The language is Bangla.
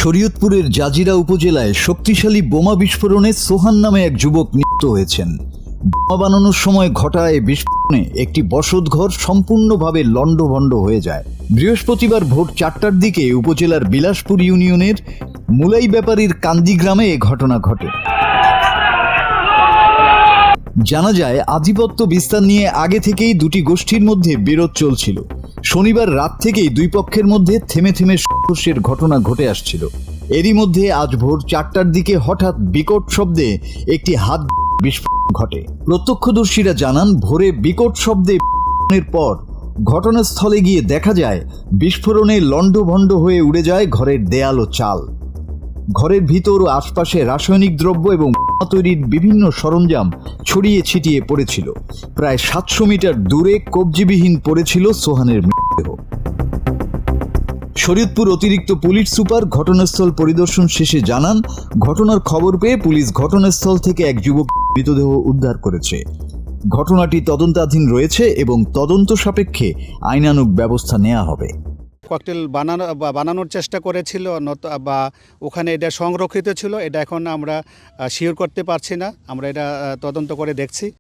শরীয়তপুরের জাজিরা উপজেলায় শক্তিশালী বোমা বিস্ফোরণে সোহান নামে এক যুবক নিহত হয়েছেন। বোমা বানানোর সময় ঘটা এই বিস্ফোরণে একটি বসতঘর সম্পূর্ণভাবে লণ্ডভণ্ড হয়ে যায়। বৃহস্পতিবার ভোর 4টার দিকে উপজেলার বিলাসপুর ইউনিয়নের মুলাই ব্যাপারীর কান্দি গ্রামে এ ঘটনা ঘটে। জানা যায়, আধিপত্য বিস্তার নিয়ে আগে থেকেই দুটি গোষ্ঠীর মধ্যে বিরোধ চলছিল। শনিবার রাত থেকেই দুই পক্ষের মধ্যে থেমে থেমে সংঘর্ষের ঘটনা ঘটে আসছিল। এরই মধ্যে আজ ভোর 4টার দিকে হঠাৎ বিকট শব্দে একটি হাত বিস্ফোরণ ঘটে। প্রত্যক্ষদর্শীরা জানান, ভোরে বিকট শব্দে বিস্ফোরণের পর ঘটনাস্থলে গিয়ে দেখা যায় বিস্ফোরণে লণ্ডভণ্ড হয়ে উড়ে যায় ঘরের দেয়াল ও চাল। ঘরের ভিতর ও আশপাশে রাসায়নিক দ্রব্য এবং বোমা তৈরির বিভিন্ন সরঞ্জাম ছড়িয়ে ছিটিয়ে পড়েছিল। প্রায় 700 মিটার দূরে কবজিবিহীন পড়েছিল সোহানের মৃতদেহ। শরীয়তপুর অতিরিক্ত পুলিশ সুপার ঘটনাস্থল পরিদর্শন শেষে জানান, ঘটনার খবর পেয়ে পুলিশ ঘটনাস্থল থেকে এক যুবক মৃতদেহ উদ্ধার করেছে। ঘটনাটি তদন্তাধীন রয়েছে এবং তদন্ত সাপেক্ষে আইনানুগ ব্যবস্থা নেওয়া হবে। ককটেল বানানোর চেষ্টা করেছিল বা ওখানে এটা সংরক্ষিত ছিল, এটা এখন আমরা শিওর করতে পারছি না। আমরা এটা তদন্ত করে দেখছি।